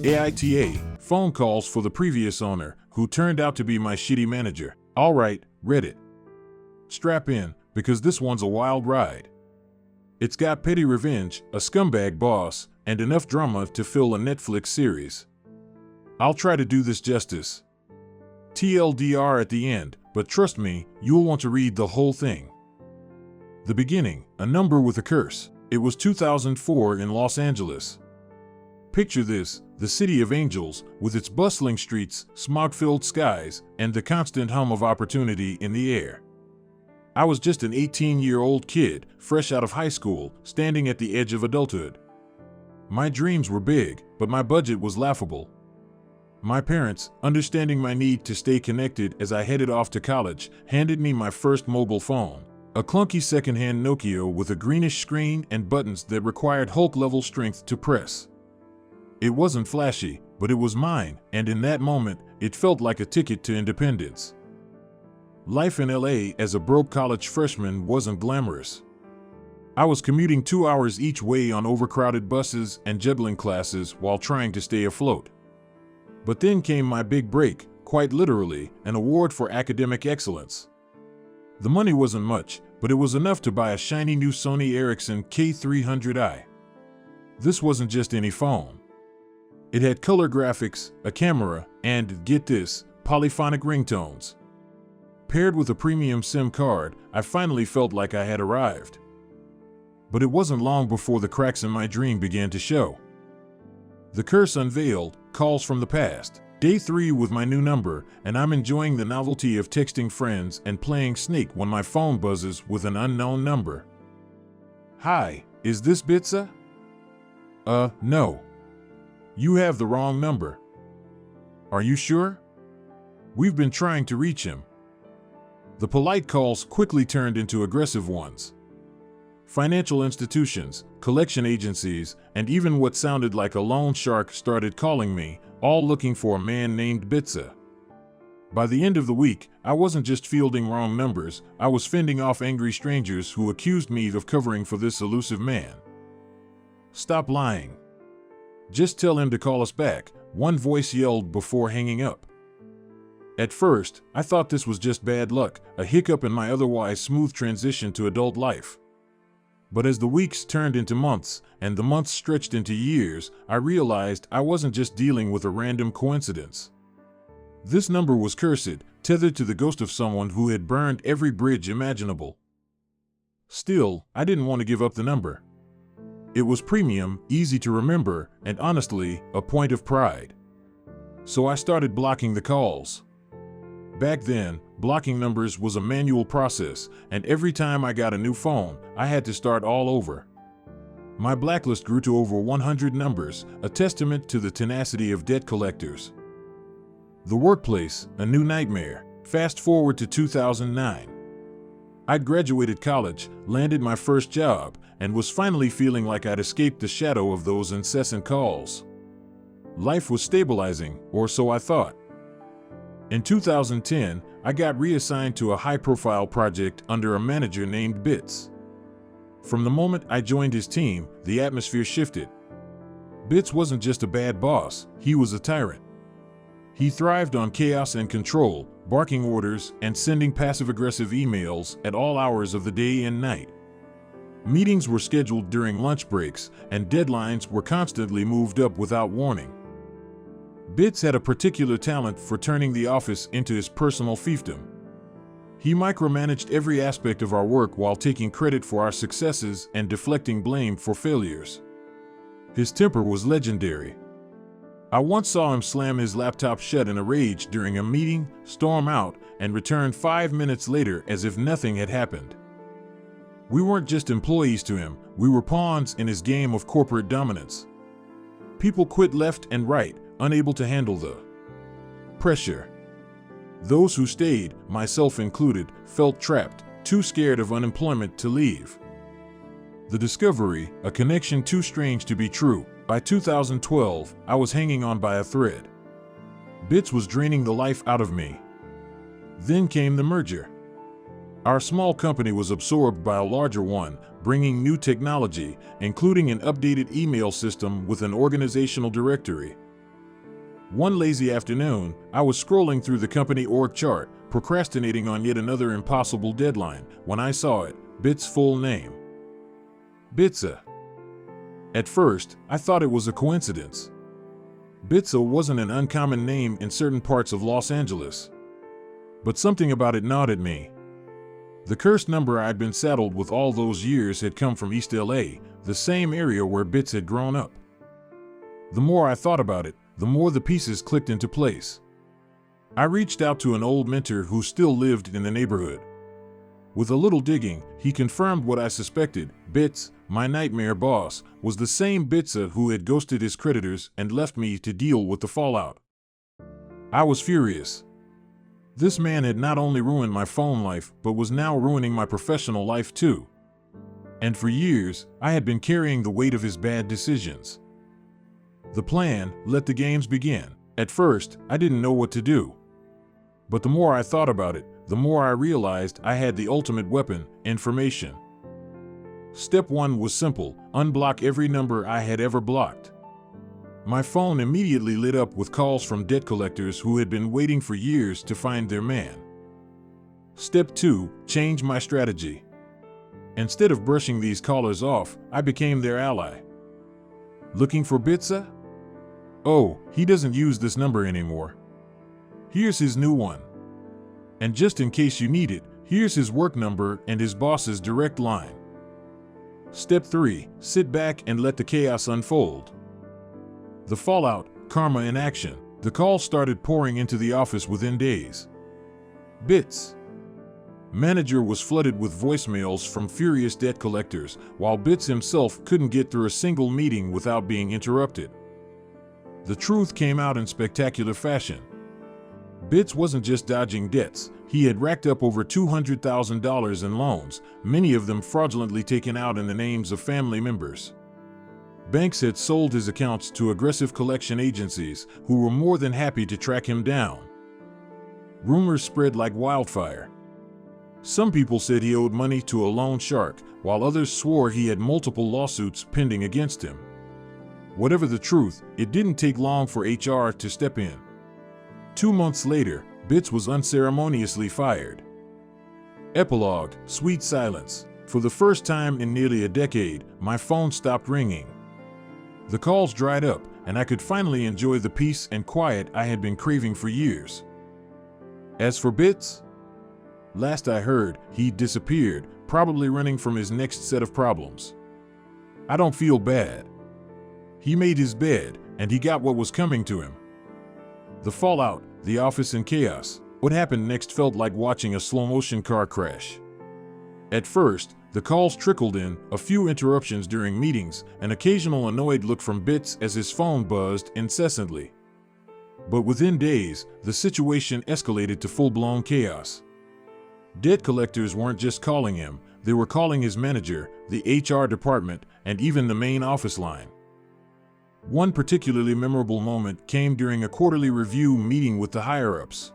AITA, phone calls for the previous owner, who turned out to be my shitty manager. All right, Reddit. Strap in, because this one's a wild ride. It's got petty revenge, a scumbag boss, and enough drama to fill a Netflix series. I'll try to do this justice. TLDR at the end, but trust me, you'll want to read the whole thing. The beginning, a number with a curse. It was 2004 in Los Angeles. Picture this, the city of angels, with its bustling streets, smog-filled skies, and the constant hum of opportunity in the air. I was just an 18-year-old kid, fresh out of high school, standing at the edge of adulthood. My dreams were big, but my budget was laughable. My parents, understanding my need to stay connected as I headed off to college, handed me my first mobile phone, a clunky second-hand Nokia with a greenish screen and buttons that required Hulk-level strength to press. It wasn't flashy, but it was mine, and in that moment, it felt like a ticket to independence. Life in LA as a broke college freshman wasn't glamorous. I was commuting 2 hours each way on overcrowded buses and juggling classes while trying to stay afloat. But then came my big break, quite literally, an award for academic excellence. The money wasn't much, but it was enough to buy a shiny new Sony Ericsson K300i. This wasn't just any phone. It had color graphics, a camera, and, get this, polyphonic ringtones. Paired with a premium SIM card, I finally felt like I had arrived. But it wasn't long before the cracks in my dream began to show. The curse unveiled, calls from the past. Day 3 with my new number, and I'm enjoying the novelty of texting friends and playing Snake when my phone buzzes with an unknown number. Hi, is this Bitsa? No. You have the wrong number. Are you sure? We've been trying to reach him. The polite calls quickly turned into aggressive ones. Financial institutions, collection agencies, and even what sounded like a loan shark started calling me, all looking for a man named Bitsa. By the end of the week, I wasn't just fielding wrong numbers, I was fending off angry strangers who accused me of covering for this elusive man. Stop lying. Just tell him to call us back, one voice yelled before hanging up. At first, I thought this was just bad luck, a hiccup in my otherwise smooth transition to adult life. But as the weeks turned into months, and the months stretched into years, I realized I wasn't just dealing with a random coincidence. This number was cursed, tethered to the ghost of someone who had burned every bridge imaginable. Still, I didn't want to give up the number. It was premium, easy to remember, and honestly, a point of pride. So I started blocking the calls. Back then, blocking numbers was a manual process, and every time I got a new phone, I had to start all over. My blacklist grew to over 100 numbers, a testament to the tenacity of debt collectors. The workplace, a new nightmare. Fast forward to 2009. I'd graduated college, landed my first job, and was finally feeling like I'd escaped the shadow of those incessant calls. Life was stabilizing, or so I thought. In 2010, I got reassigned to a high-profile project under a manager named Bits. From the moment I joined his team, the atmosphere shifted. Bits wasn't just a bad boss, he was a tyrant. He thrived on chaos and control, barking orders and sending passive-aggressive emails at all hours of the day and night. Meetings were scheduled during lunch breaks, and deadlines were constantly moved up without warning. Bits had a particular talent for turning the office into his personal fiefdom. He micromanaged every aspect of our work while taking credit for our successes and deflecting blame for failures. His temper was legendary. I once saw him slam his laptop shut in a rage during a meeting, storm out, and return 5 minutes later as if nothing had happened. We weren't just employees to him, we were pawns in his game of corporate dominance. People quit left and right, unable to handle the pressure. Those who stayed, myself included, felt trapped, too scared of unemployment to leave. The discovery, a connection too strange to be true. By 2012, I was hanging on by a thread. Bits was draining the life out of me. Then came the merger. Our small company was absorbed by a larger one, bringing new technology, including an updated email system with an organizational directory. One lazy afternoon, I was scrolling through the company org chart, procrastinating on yet another impossible deadline, when I saw it, Bit's full name. Bitsa. At first, I thought it was a coincidence. Bitsa wasn't an uncommon name in certain parts of Los Angeles. But something about it gnawed at me. The cursed number I'd been saddled with all those years had come from East LA, the same area where Bits had grown up. The more I thought about it, the more the pieces clicked into place. I reached out to an old mentor who still lived in the neighborhood. With a little digging, he confirmed what I suspected. Bits, my nightmare boss, was the same Bitsa who had ghosted his creditors and left me to deal with the fallout. I was furious. This man had not only ruined my phone life, but was now ruining my professional life too. And for years, I had been carrying the weight of his bad decisions. The plan: let the games begin. At first, I didn't know what to do. But the more I thought about it, the more I realized I had the ultimate weapon: information. Step 1 was simple: unblock every number I had ever blocked. My phone immediately lit up with calls from debt collectors who had been waiting for years to find their man. Step 2, change my strategy. Instead of brushing these callers off, I became their ally. Looking for Bitsa? Oh, he doesn't use this number anymore. Here's his new one. And just in case you need it, here's his work number and his boss's direct line. Step 3, sit back and let the chaos unfold. The fallout, karma in action. The calls started pouring into the office within days. Bits. Manager was flooded with voicemails from furious debt collectors, while Bits himself couldn't get through a single meeting without being interrupted. The truth came out in spectacular fashion. Bits wasn't just dodging debts, he had racked up over $200,000 in loans, many of them fraudulently taken out in the names of family members. Banks had sold his accounts to aggressive collection agencies who were more than happy to track him down. Rumors spread like wildfire. Some people said he owed money to a loan shark, while others swore he had multiple lawsuits pending against him. Whatever the truth, it didn't take long for HR to step in. 2 months later, Bits was unceremoniously fired. Epilogue: sweet silence. For the first time in nearly a decade, my phone stopped ringing. The calls dried up, and I could finally enjoy the peace and quiet I had been craving for years. As for Bits, last I heard, he'd disappeared, probably running from his next set of problems. I don't feel bad. He made his bed, and he got what was coming to him. The fallout, the office in chaos. What happened next felt like watching a slow-motion car crash. At first, the calls trickled in, a few interruptions during meetings, an occasional annoyed look from Bits as his phone buzzed incessantly. But within days, the situation escalated to full-blown chaos. Debt collectors weren't just calling him, they were calling his manager, the HR department, and even the main office line. One particularly memorable moment came during a quarterly review meeting with the higher-ups.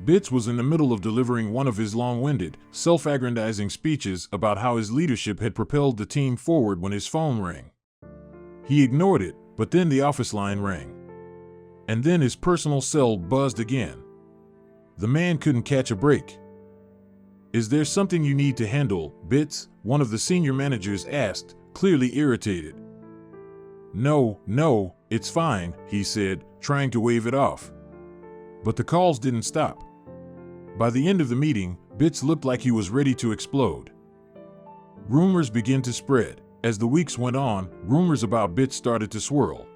Bits was in the middle of delivering one of his long-winded, self-aggrandizing speeches about how his leadership had propelled the team forward when his phone rang. He ignored it, but then the office line rang. And then his personal cell buzzed again. The man couldn't catch a break. "Is there something you need to handle, Bits?" one of the senior managers asked, clearly irritated. No, it's fine," he said, trying to wave it off. But the calls didn't stop. By the end of the meeting, Bits looked like he was ready to explode. Rumors began to spread. As the weeks went on, rumors about Bits started to swirl.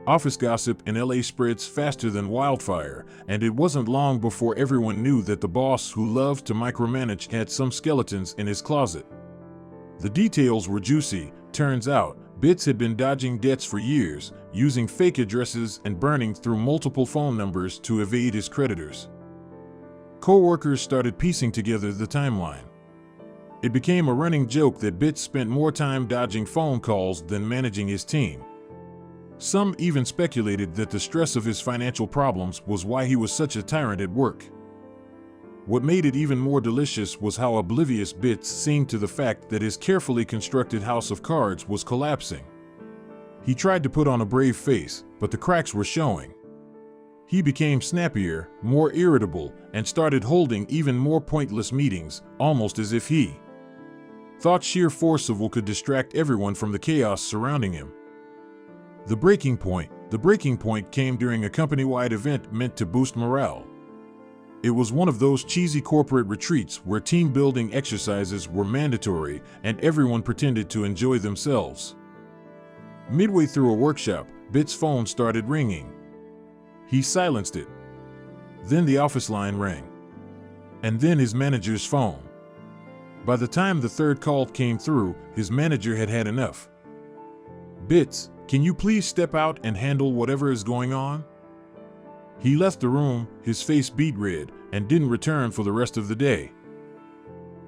Office gossip in LA spreads faster than wildfire, and it wasn't long before everyone knew that the boss who loved to micromanage had some skeletons in his closet. The details were juicy. Turns out, Bits had been dodging debts for years, using fake addresses and burning through multiple phone numbers to evade his creditors. Co-workers started piecing together the timeline. It became a running joke that Bits spent more time dodging phone calls than managing his team. Some even speculated that the stress of his financial problems was why he was such a tyrant at work. What made it even more delicious was how oblivious Bits seemed to the fact that his carefully constructed house of cards was collapsing. He tried to put on a brave face, but the cracks were showing. He became snappier, more irritable, and started holding even more pointless meetings, almost as if he thought sheer force of will could distract everyone from the chaos surrounding him. The breaking point came during a company-wide event meant to boost morale. It was one of those cheesy corporate retreats where team-building exercises were mandatory and everyone pretended to enjoy themselves. Midway through a workshop, Bit's phone started ringing. He silenced it. Then the office line rang. And then his manager's phone. By the time the third call came through, his manager had had enough. "Bits, can you please step out and handle whatever is going on?" He left the room, his face beet red, and didn't return for the rest of the day.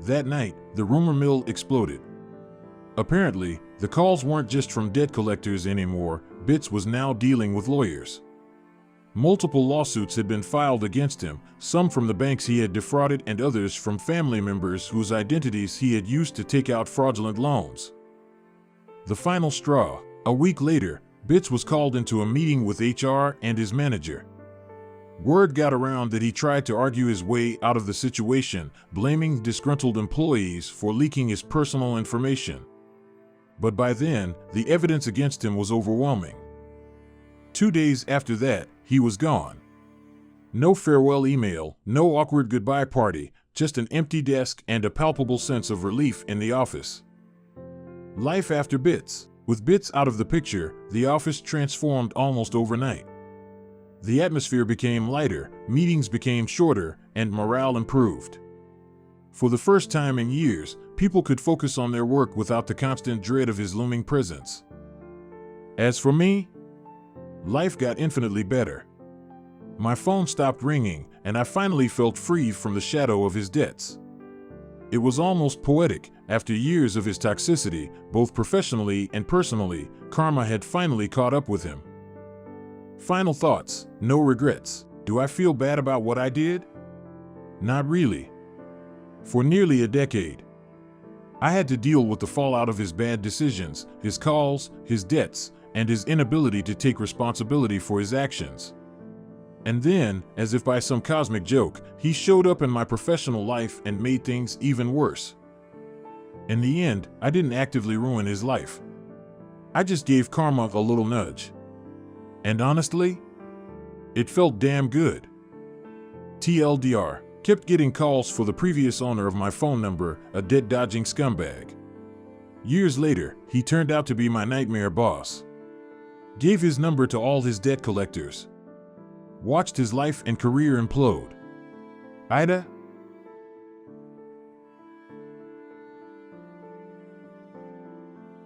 That night, the rumor mill exploded. Apparently, the calls weren't just from debt collectors anymore. Bits was now dealing with lawyers. Multiple lawsuits had been filed against him, some from the banks he had defrauded and others from family members whose identities he had used to take out fraudulent loans. The final straw. A week later, Bits was called into a meeting with HR and his manager. Word got around that he tried to argue his way out of the situation, blaming disgruntled employees for leaking his personal information. But by then, the evidence against him was overwhelming. 2 days after that, he was gone. No farewell email, no awkward goodbye party, just an empty desk and a palpable sense of relief in the office. Life after Bits. With Bits out of the picture, the office transformed almost overnight. The atmosphere became lighter, meetings became shorter, and morale improved. For the first time in years, people could focus on their work without the constant dread of his looming presence. As for me, life got infinitely better. My phone stopped ringing, and I finally felt free from the shadow of his debts. It was almost poetic. After years of his toxicity, both professionally and personally, karma had finally caught up with him. Final thoughts, no regrets. Do I feel bad about what I did? Not really. For nearly a decade, I had to deal with the fallout of his bad decisions, his calls, his debts, and his inability to take responsibility for his actions. And then, as if by some cosmic joke, he showed up in my professional life and made things even worse. In the end, I didn't actively ruin his life. I just gave karma a little nudge. And honestly, it felt damn good. TLDR, kept getting calls for the previous owner of my phone number, a debt-dodging scumbag. Years later, he turned out to be my nightmare boss. Gave his number to all his debt collectors. Watched his life and career implode. Ida,